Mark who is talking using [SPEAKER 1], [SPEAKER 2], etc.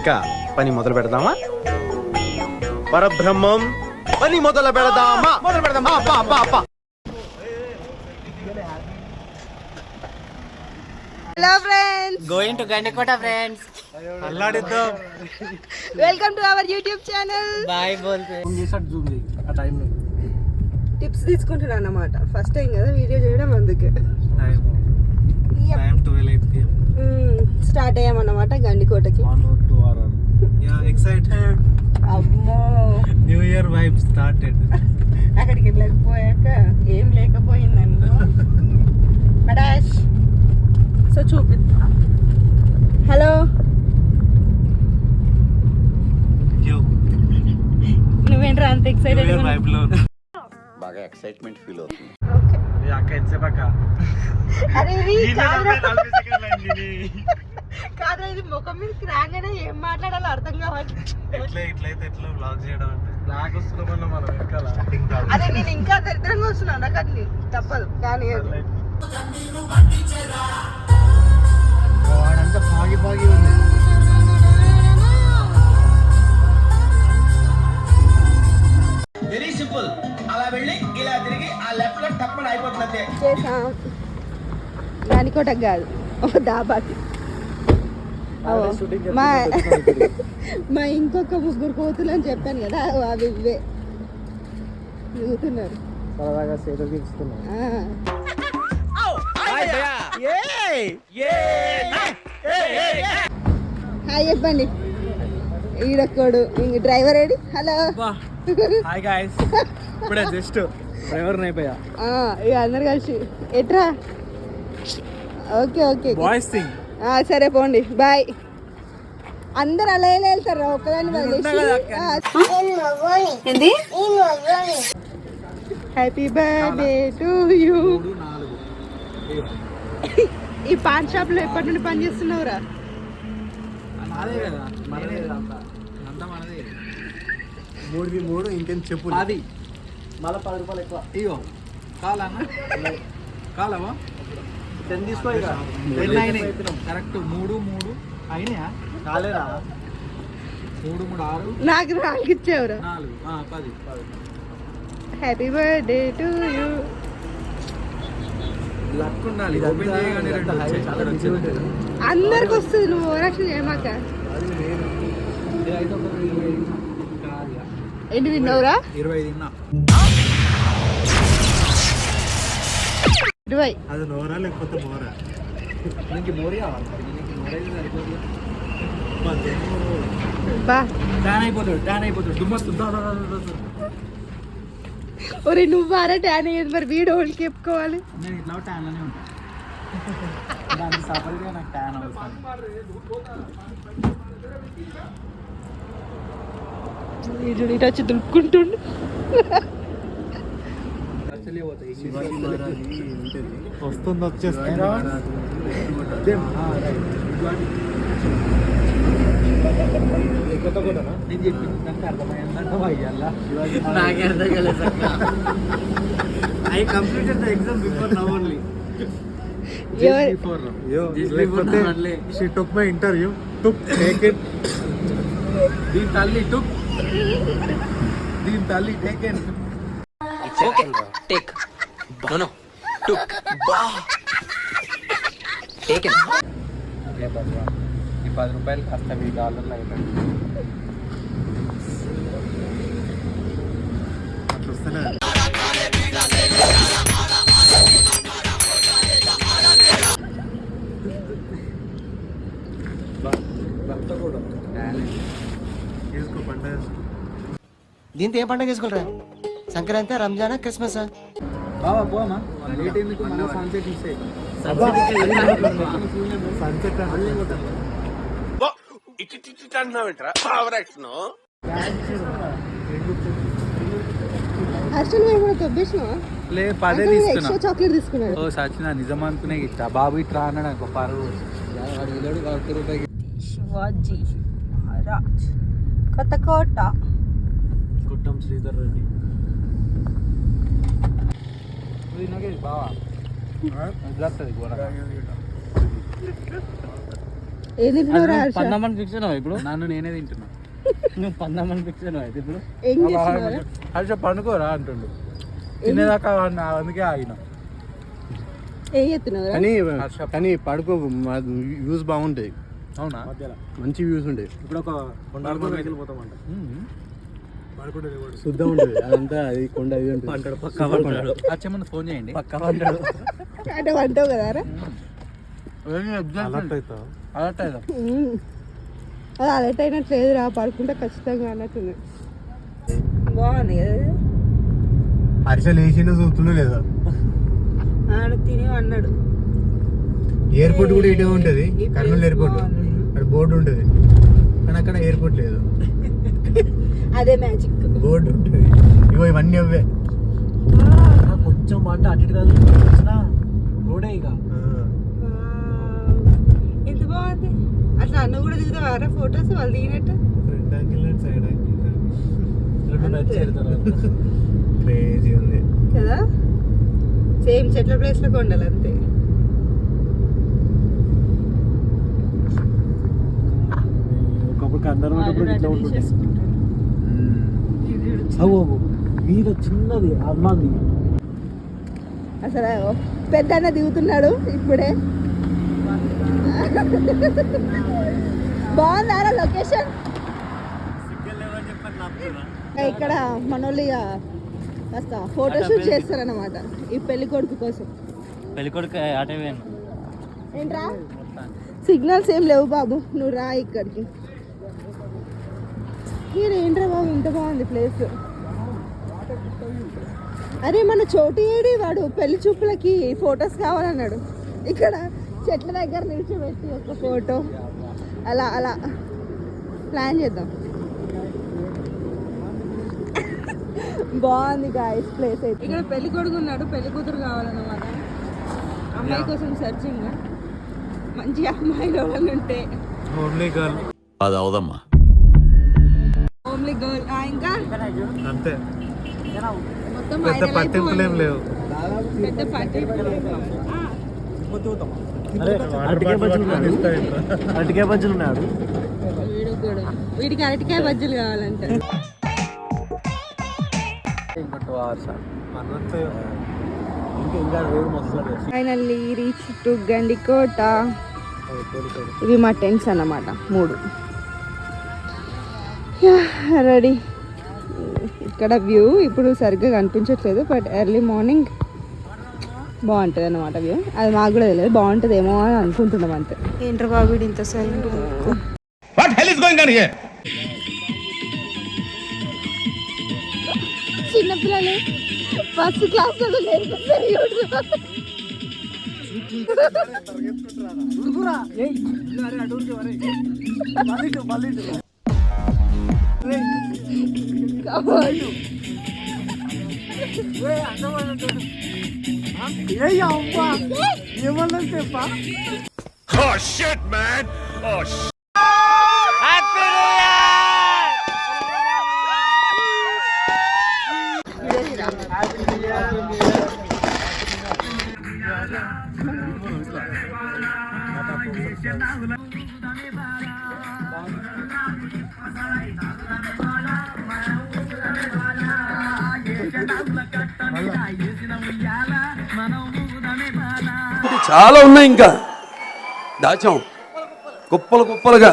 [SPEAKER 1] ఇక పని మొదలు పెడదామా? పరబ్రహ్మం, పని మొదలు పెడదామా?
[SPEAKER 2] Hello friends,
[SPEAKER 3] going to Gandikota friends.
[SPEAKER 1] అల్లాడిద్దాం.
[SPEAKER 2] Welcome to our YouTube channel.
[SPEAKER 3] బాయ్ బోల్తే
[SPEAKER 1] ఆ టైంలో
[SPEAKER 2] టిప్స్ తీసుకుంటున్నా అన్నమాట. ఫస్ట్ టైం కదా వీడియో చేయడం, అందుకే
[SPEAKER 1] టైం 12
[SPEAKER 2] స్టార్ట్ అయ్యామన్నమాట గండికోటకి.
[SPEAKER 1] ఎక్సైటెడ్.
[SPEAKER 2] అమ్మో,
[SPEAKER 1] న్యూ ఇయర్ వైబ్ స్టార్టెడ్.
[SPEAKER 2] అక్కడికి వెళ్ళకపోయాక ఏం లేకపోయిందన్నో మడాష్. సో చూపిస్తా. హలో, నువ్వేంట్రా అంత ఎక్సైటెడ్?
[SPEAKER 4] బాగా ఎక్సైట్మెంట్ ఫీల్ అవుతుంది.
[SPEAKER 1] అక్క ఎంతసేపు అక్క?
[SPEAKER 2] అరే ఇది కాదు, ఇది ముఖం మీద రాగానే ఏం మాట్లాడాలో అర్థం కావాలి.
[SPEAKER 1] ఇట్లయితే ఎట్లా బ్లాగ్ చేయడం అంటే బ్లాగ్ వస్తున్నామన్నా మనం వెనకాల.
[SPEAKER 2] అదే నేను ఇంకా దరిద్రంగా వస్తున్నాను, నాకు అది తప్పదు. కానీ
[SPEAKER 1] వాడంతా పాగి ఉంది.
[SPEAKER 3] Very simple. అలా వెళ్ళి ఇలా తిరిగి ఆ లెఫ్ట్ లో టప్పని అయిపోతుంది.
[SPEAKER 2] చేసాం గండికోటకి కాదు, ఒక దాబాకి. మా ఇంకొక ముగ్గురు కోతులు అని చెప్పాను కదా, అవి ఇవే దిగుతున్నారు.
[SPEAKER 1] సరదాగా సేవ తీస్తున్నాం.
[SPEAKER 2] హాయ్ చెప్పండి. ఈడొక్కడు ఇంక డ్రైవర్ ఏడి. Hello
[SPEAKER 1] hi guys. ఇప్పుడే జస్ట్ డ్రైవర్ అయిపోయా.
[SPEAKER 2] ఇక అందరు కలిసి ఎట్రా. Okay okay
[SPEAKER 1] boys thing.
[SPEAKER 2] సరే పోండి, బాయ్. అందరు అలా ఎలా వెళ్తారు, ఒక్కదాన్ని ఏంది. Happy birthday to you. ఈ పాన్ షాప్ లో ఎప్పటి నుండి పని చేస్తున్నావురా?
[SPEAKER 1] మూడు ఇంకేం చెప్పు. అది మళ్ళీ 10 రూపాయలు ఎక్కువ. ఇగో కాలన్నా కాలవా 10 తీసుకో. ఇక 10 అయినాయి కరెక్ట్. 3 అయినాయా? కాలేరా? 3 6
[SPEAKER 2] నాకు 4 ఇచ్చావురా.
[SPEAKER 1] 4 10.
[SPEAKER 2] Happy birthday to you.
[SPEAKER 1] Luck ఉండాలి. ఓపెన్ చేయగానే
[SPEAKER 2] అందరికి వస్తుంది, నువ్వు ఓవరాక్షన్ చేయమాక. ఎన్ని తిన్నావురా?
[SPEAKER 1] 20 తిన్నా.
[SPEAKER 2] 20.
[SPEAKER 1] అది నోరా లేకపోతే మోరా? నీకు మోరి కావాలి.
[SPEAKER 2] బా
[SPEAKER 1] ట్యాన్ అయిపోతాడు దుమ్మస్తు.
[SPEAKER 2] ఒరే నువ్వు బాగా ట్యాన్ అయ్యేది, మరి వీడియో వాళ్ళకి చెప్పుకోవాలి.
[SPEAKER 1] నేను ఇట్లా ట్యాన్లోనే ఉంటాను. దానికి సపరేట్గా నాకు ట్యాన్ అవసరం.
[SPEAKER 2] ఇటు వచ్చి దులుపుకుంటుండు.
[SPEAKER 1] వస్తుంది వచ్చేస్తుంది. నేను చెప్పింది దానికి అర్థమైందంటే అయ్యాలా?
[SPEAKER 3] నాకే అర్థం కాలేదు.
[SPEAKER 1] I completed the exam before now only. She took my interview. Take it. దీని తల్లి టేకెన్.
[SPEAKER 3] ఓకే టేక్ నో టుక్ బా టేకెన్.
[SPEAKER 1] ఈ 10 రూపాయలు కాస్త $10 అయిపోయింది. అట్లా వస్తేనే భర్త కూడా చేసుకో పండుగ.
[SPEAKER 3] దీంతో ఏ పండుగ చేసుకుంటారా? సంక్రాంతి, రంజానా, క్రిస్మస్?
[SPEAKER 1] బావా పోమా లేట్ ఎందుకు? మళ్ళీ సన్సెట్ ఇస్తే సన్సెట్
[SPEAKER 2] హర్షల్ మేము కూడా తొబ్బేసినావా?
[SPEAKER 1] లే 10 తీసుకున్నా.
[SPEAKER 2] చాక్లెట్ తీసుకున్నాడు.
[SPEAKER 1] ఓ సచిన నిజం అనుకునే ఇట్లా బాబు ఇట్లా అన్నాడు అనుకో. పరువు
[SPEAKER 2] శివాజీ మహారాజ్ కొత్తకోట.
[SPEAKER 1] కుట్టం శ్రీధర్ రెడ్డి. బావా వస్తుంది.
[SPEAKER 2] ఏం తింటున్నారా హర్ష?
[SPEAKER 5] పందామని ఫిక్స్ అయినావు ఇప్పుడు?
[SPEAKER 1] నన్ను నేనే తింటున్నా.
[SPEAKER 5] నువ్వు పందామని ఫిక్స్ అయినావు అయితే ఇప్పుడు?
[SPEAKER 2] ఏం చేస్తున్నారా?
[SPEAKER 1] హర్ష పండుకోరా అంటుండు. తినేదాకా అందుకే ఆగిన.
[SPEAKER 2] ఏం చెప్తున్నారా?
[SPEAKER 6] కానీ పడుకో, వ్యూస్ బాగుంటాయి.
[SPEAKER 1] అవునా?
[SPEAKER 6] మంచి వ్యూస్ ఉంటాయి.
[SPEAKER 1] ఇప్పుడు ఒక వెళ్ళిపోతామంట.
[SPEAKER 6] శుద్ధం ఉంటుంది అదంతా, అది కొండ ఇది ఉంటుంది.
[SPEAKER 1] వచ్చే ముందు ఫోన్ చేయండి.
[SPEAKER 2] అంటే వంటావు కదా రా?
[SPEAKER 1] అలర్ట్ అవుతావు. అలర్ట్ అవుతావు.
[SPEAKER 2] అది అలర్ట్ అయినట్టు లేదురా, పడుకుంటే ఖచ్చితంగా అన్నట్టుంది. బాగుంది కదా?
[SPEAKER 6] హర్ష లేచిండో చూస్తుండో లేదా?
[SPEAKER 2] ఆడ తిని అన్నాడు.
[SPEAKER 6] ఎయిర్పోర్ట్ కూడా ఇటే ఉంటుంది, కర్నూలు ఎయిర్పోర్ట్. అక్కడ బోర్డు ఉంటుంది, కానీ అక్కడ ఎయిర్పోర్ట్ లేదు.
[SPEAKER 2] అదే మ్యాజిక్.
[SPEAKER 6] బోర్డు ఉంటుంది. ఇగో ఇవన్నీ అవే.
[SPEAKER 1] కొంచెం మాట అటు ఇటు కాదు, రోడే ఇక.
[SPEAKER 2] ఎంత బాగుంది. అట్లా అన్న కూడా దిగుతావారా ఫొటోస్ వాళ్ళు దిగినట్టు?
[SPEAKER 6] Front angle and side angle
[SPEAKER 1] రెండు నచ్చేది
[SPEAKER 6] క్రేజీ ఉంది
[SPEAKER 2] కదా? సేమ్ చెట్ల ప్లేస్ లో కొండలు అంతే.
[SPEAKER 1] ఒకప్పుడు అందరూ ఇట్లా ఉంటుండే. అవు మీద చిన్నది అమ్మాది.
[SPEAKER 2] అసలు పెద్ద అన్న దిగుతున్నాడు ఇప్పుడే. బాగుందారా లొకేషన్? ఇక్కడ మనోళ్ళు ఇక కాస్త ఫోటోషూట్ చేస్తారన్నమాట ఈ పెళ్లి కొడుకు కోసం.
[SPEAKER 5] పెళ్లి కొడుకు అటే పోయాను.
[SPEAKER 2] ఏంట్రా సిగ్నల్స్ ఏం లేవు బాబు, నువ్వు రా ఇక్కడికి. ఏంట్రా బాబు ఇంత బాగుంది ప్లేస్. అరే మన చోటు ఏడి, వాడు పెళ్లి చూపులకి ఫొటోస్ కావాలన్నాడు. ఇక్కడ చెట్ల దగ్గర నిల్చోబెట్టి ఒక ఫోటో అలా అలా ప్లాన్ చేద్దాం. బాగుంది గాయస్ ప్లేస్ అయితే. ఇక్కడ పెళ్లి కొడుకు ఉన్నాడు, పెళ్లి కూతురు కావాలన్నమాట. అమ్మాయి కోసం సెర్చింగ్. మంచి అమ్మాయిలు ఎవరు ఉంటే
[SPEAKER 6] ఓన్లీ గర్ల్.
[SPEAKER 4] అది అవదమ్మా.
[SPEAKER 2] Only girl. ఇంకా
[SPEAKER 6] అంతే,
[SPEAKER 2] మొత్తం
[SPEAKER 6] పెద్ద పట్టింపులు ఏం లేవు.
[SPEAKER 2] పెద్ద పట్టింపులు
[SPEAKER 1] అరటికాయ బజ్జీలు ఉన్నాడు.
[SPEAKER 2] వీడికి అరటికాయ బజ్జీలు కావాలంట.
[SPEAKER 1] ఇంకా 2 hours ఇంకా రోడ్ మస్తు.
[SPEAKER 2] Finally reach to Gandikota. ఇవి మా టెంట్స్ అన్నమాట 3. రెడీ. ఇక్కడ వ్యూ ఇప్పుడు సరిగ్గా కనిపించట్లేదు, బట్ ఎర్లీ మార్నింగ్ బాగుంటుంది అన్నమాట వ్యూ. అది మాకు కూడా తెలియదు, బాగుంటుందేమో అని అనుకుంటున్నాం అంతే. ఏంటర్ బాబు ఇంత సైలెంట్. చిన్నపిల్లలు ఫస్ట్ క్లాస్ లో నేర్పిస్తారు.
[SPEAKER 1] ఏమన్నా చెప్పా?
[SPEAKER 7] చాలా ఉన్నాయి, ఇంకా దాచాం కుప్పలు కుప్పలుగా.